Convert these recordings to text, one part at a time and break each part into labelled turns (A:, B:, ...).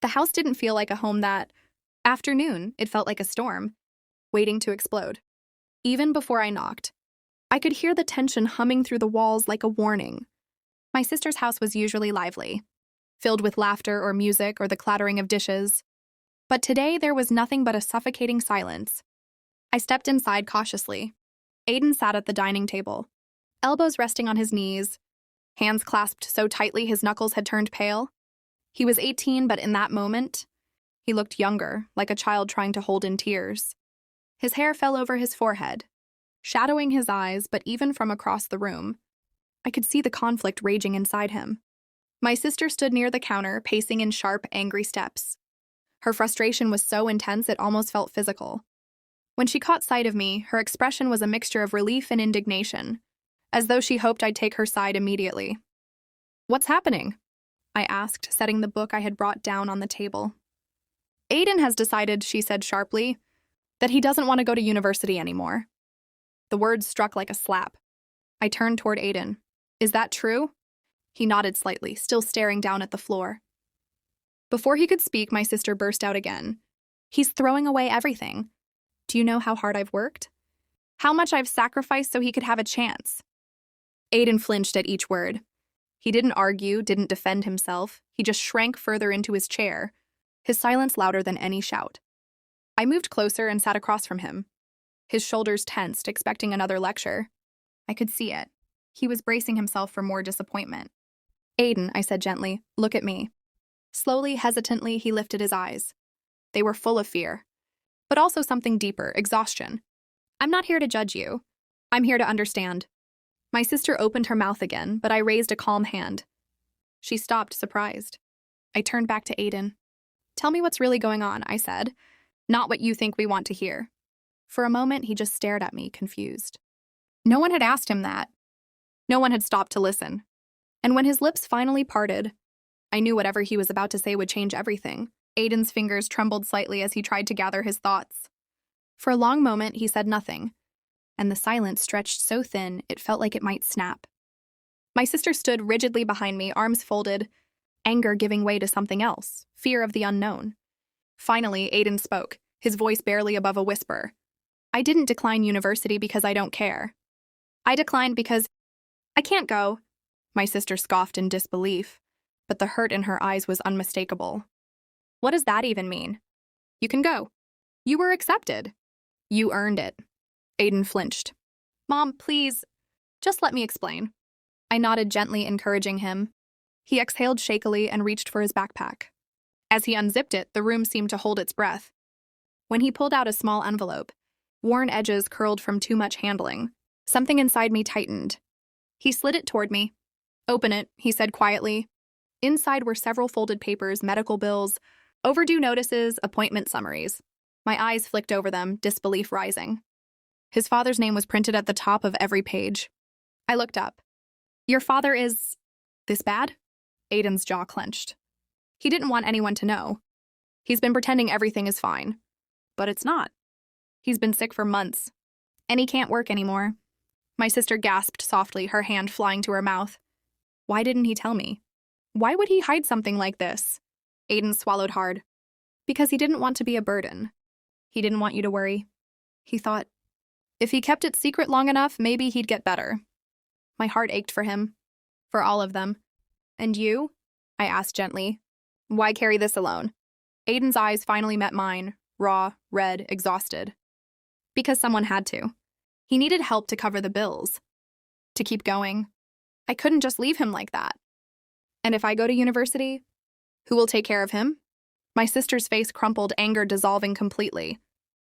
A: The house didn't feel like a home that afternoon. It felt like a storm, waiting to explode. Even before I knocked, I could hear the tension humming through the walls like a warning. My sister's house was usually lively, filled with laughter or music or the clattering of dishes. But today there was nothing but a suffocating silence. I stepped inside cautiously. Aiden sat at the dining table, elbows resting on his knees, hands clasped so tightly his knuckles had turned pale. He was 18, but in that moment, he looked younger, like a child trying to hold in tears. His hair fell over his forehead, shadowing his eyes, but even from across the room, I could see the conflict raging inside him. My sister stood near the counter, pacing in sharp, angry steps. Her frustration was so intense it almost felt physical. When she caught sight of me, her expression was a mixture of relief and indignation, as though she hoped I'd take her side immediately. "What's happening?" I asked, setting the book I had brought down on the table. "Aiden has decided," she said sharply, "that he doesn't want to go to university anymore." The words struck like a slap. I turned toward Aiden. "Is that true?" He nodded slightly, still staring down at the floor. Before he could speak, my sister burst out again. "He's throwing away everything. Do you know how hard I've worked? How much I've sacrificed so he could have a chance?" Aiden flinched at each word. He didn't argue, didn't defend himself. He just shrank further into his chair, his silence louder than any shout. I moved closer and sat across from him. His shoulders tensed, expecting another lecture. I could see it. He was bracing himself for more disappointment. "Aiden," I said gently, "look at me." Slowly, hesitantly, he lifted his eyes. They were full of fear, but also something deeper, exhaustion. "I'm not here to judge you. I'm here to understand." My sister opened her mouth again, but I raised a calm hand. She stopped, surprised. I turned back to Aiden. "Tell me what's really going on," I said. "Not what you think we want to hear." For a moment, he just stared at me, confused. No one had asked him that. No one had stopped to listen. And when his lips finally parted, I knew whatever he was about to say would change everything. Aiden's fingers trembled slightly as he tried to gather his thoughts. For a long moment, he said nothing, and the silence stretched so thin it felt like it might snap. My sister stood rigidly behind me, arms folded, anger giving way to something else, fear of the unknown. Finally, Aiden spoke, his voice barely above a whisper. "I didn't decline university because I don't care. I declined because I can't go." My sister scoffed in disbelief, but the hurt in her eyes was unmistakable. "What does that even mean? You can go. You were accepted. You earned it." Aiden flinched. "Mom, please, just let me explain." I nodded gently, encouraging him. He exhaled shakily and reached for his backpack. As he unzipped it, the room seemed to hold its breath. When he pulled out a small envelope, worn edges curled from too much handling, something inside me tightened. He slid it toward me. "Open it," he said quietly. Inside were several folded papers, medical bills, overdue notices, appointment summaries. My eyes flicked over them, disbelief rising. His father's name was printed at the top of every page. I looked up. "Your father is this bad?" Aiden's jaw clenched. He didn't want anyone to know. He's been pretending everything is fine. But it's not. He's been sick for months, and he can't work anymore. My sister gasped softly, her hand flying to her mouth. Why didn't he tell me? Why would he hide something like this? Aiden swallowed hard. Because he didn't want to be a burden. He didn't want you to worry. He thought, if he kept it secret long enough, maybe he'd get better. My heart ached for him. For all of them. "And you?" I asked gently. "Why carry this alone?" Aiden's eyes finally met mine, raw, red, exhausted. Because someone had to. He needed help to cover the bills. To keep going. I couldn't just leave him like that. And if I go to university, who will take care of him? My sister's face crumpled, anger dissolving completely.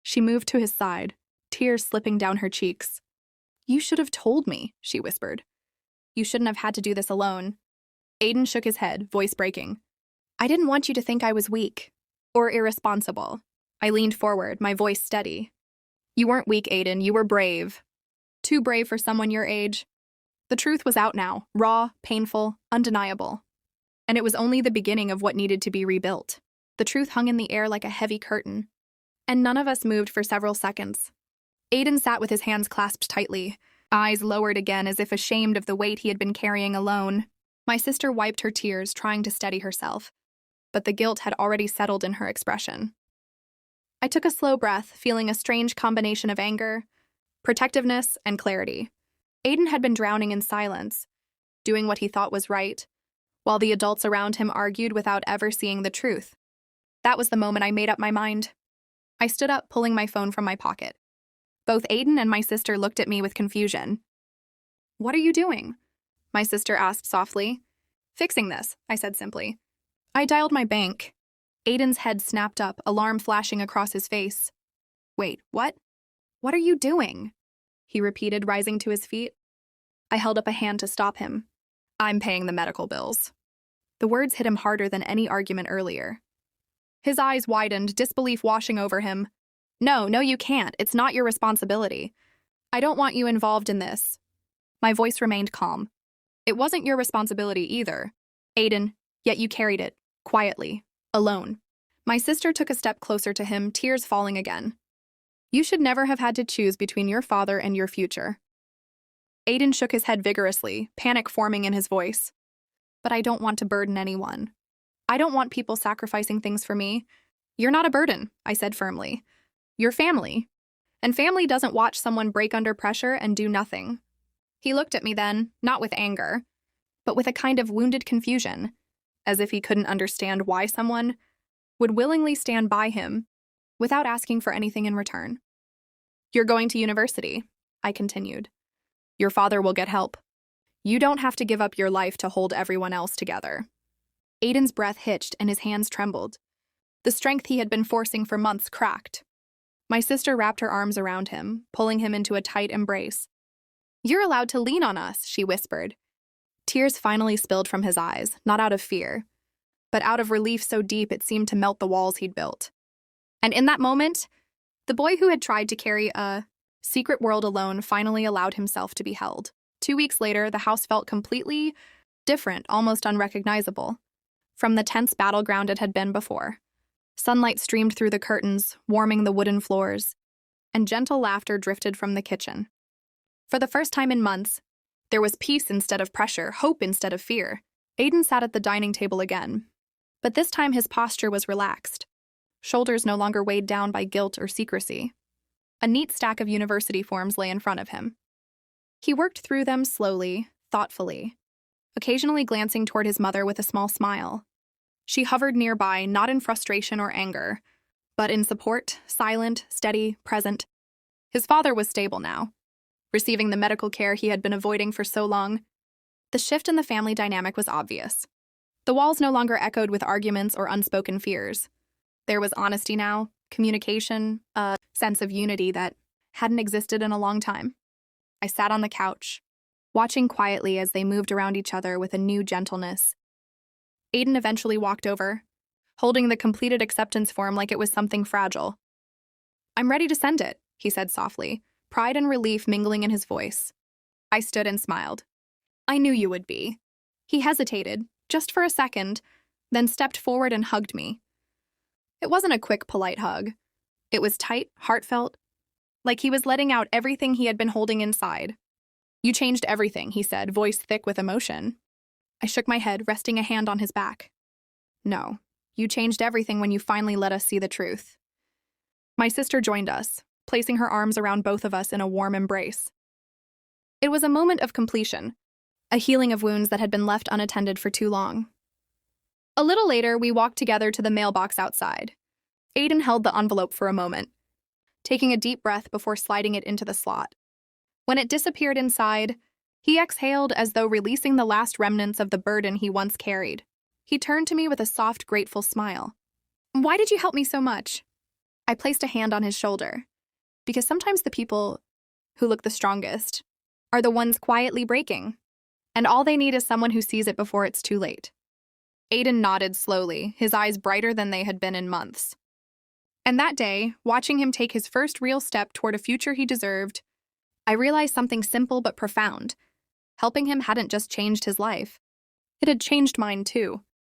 A: She moved to his side, tears slipping down her cheeks. "You should have told me," she whispered. "You shouldn't have had to do this alone." Aiden shook his head, voice breaking. "I didn't want you to think I was weak. Or irresponsible." I leaned forward, my voice steady. "You weren't weak, Aiden. You were brave. Too brave for someone your age." The truth was out now, raw, painful, undeniable. And it was only the beginning of what needed to be rebuilt. The truth hung in the air like a heavy curtain. And none of us moved for several seconds. Aiden sat with his hands clasped tightly, eyes lowered again as if ashamed of the weight he had been carrying alone. My sister wiped her tears, trying to steady herself. but the guilt had already settled in her expression. I took a slow breath, feeling a strange combination of anger, protectiveness, and clarity. Aiden had been drowning in silence, doing what he thought was right, while the adults around him argued without ever seeing the truth. That was the moment I made up my mind. I stood up, pulling my phone from my pocket. Both Aiden and my sister looked at me with confusion. "What are you doing?" my sister asked softly. "Fixing this," I said simply. I dialed my bank. Aiden's head snapped up, alarm flashing across his face. "Wait, what? What are you doing?" he repeated, rising to his feet. I held up a hand to stop him. "I'm paying the medical bills." The words hit him harder than any argument earlier. His eyes widened, disbelief washing over him. No, you can't. It's not your responsibility. I don't want you involved in this." My voice remained calm. "It wasn't your responsibility either, Aiden, yet you carried it, quietly, alone." My sister took a step closer to him, tears falling again. "You should never have had to choose between your father and your future." Aiden shook his head vigorously, panic forming in his voice. "But I don't want to burden anyone. I don't want people sacrificing things for me." "You're not a burden," I said firmly. "You're family. And family doesn't watch someone break under pressure and do nothing." He looked at me then, not with anger, but with a kind of wounded confusion, as if he couldn't understand why someone would willingly stand by him without asking for anything in return. "You're going to university," I continued. "Your father will get help. You don't have to give up your life to hold everyone else together." Aiden's breath hitched and his hands trembled. The strength he had been forcing for months cracked. My sister wrapped her arms around him, pulling him into a tight embrace. "You're allowed to lean on us," she whispered. Tears finally spilled from his eyes, not out of fear, but out of relief so deep it seemed to melt the walls he'd built. And in that moment, the boy who had tried to carry a secret world alone finally allowed himself to be held. 2 weeks later, the house felt completely different, almost unrecognizable, from the tense battleground it had been before. Sunlight streamed through the curtains, warming the wooden floors, and gentle laughter drifted from the kitchen. For the first time in months, there was peace instead of pressure, hope instead of fear. Aiden sat at the dining table again, but this time his posture was relaxed, shoulders no longer weighed down by guilt or secrecy. A neat stack of university forms lay in front of him. He worked through them slowly, thoughtfully, occasionally glancing toward his mother with a small smile. She hovered nearby, not in frustration or anger, but in support, silent, steady, present. His father was stable now, receiving the medical care he had been avoiding for so long. The shift in the family dynamic was obvious. The walls no longer echoed with arguments or unspoken fears. There was honesty now, communication, a sense of unity that hadn't existed in a long time. I sat on the couch, watching quietly as they moved around each other with a new gentleness. Aiden eventually walked over, holding the completed acceptance form like it was something fragile. "I'm ready to send it," he said softly, pride and relief mingling in his voice. I stood and smiled. "I knew you would be." He hesitated, just for a second, then stepped forward and hugged me. It wasn't a quick, polite hug. It was tight, heartfelt, like he was letting out everything he had been holding inside. "You changed everything," he said, voice thick with emotion. I shook my head, resting a hand on his back. "No, you changed everything when you finally let us see the truth." My sister joined us, placing her arms around both of us in a warm embrace. It was a moment of completion, a healing of wounds that had been left unattended for too long. A little later, we walked together to the mailbox outside. Aiden held the envelope for a moment, taking a deep breath before sliding it into the slot. When it disappeared inside, he exhaled as though releasing the last remnants of the burden he once carried. He turned to me with a soft, grateful smile. "Why did you help me so much?" I placed a hand on his shoulder. "Because sometimes the people who look the strongest are the ones quietly breaking, and all they need is someone who sees it before it's too late." Aiden nodded slowly, his eyes brighter than they had been in months. And that day, watching him take his first real step toward a future he deserved, I realized something simple but profound. Helping him hadn't just changed his life. It had changed mine too.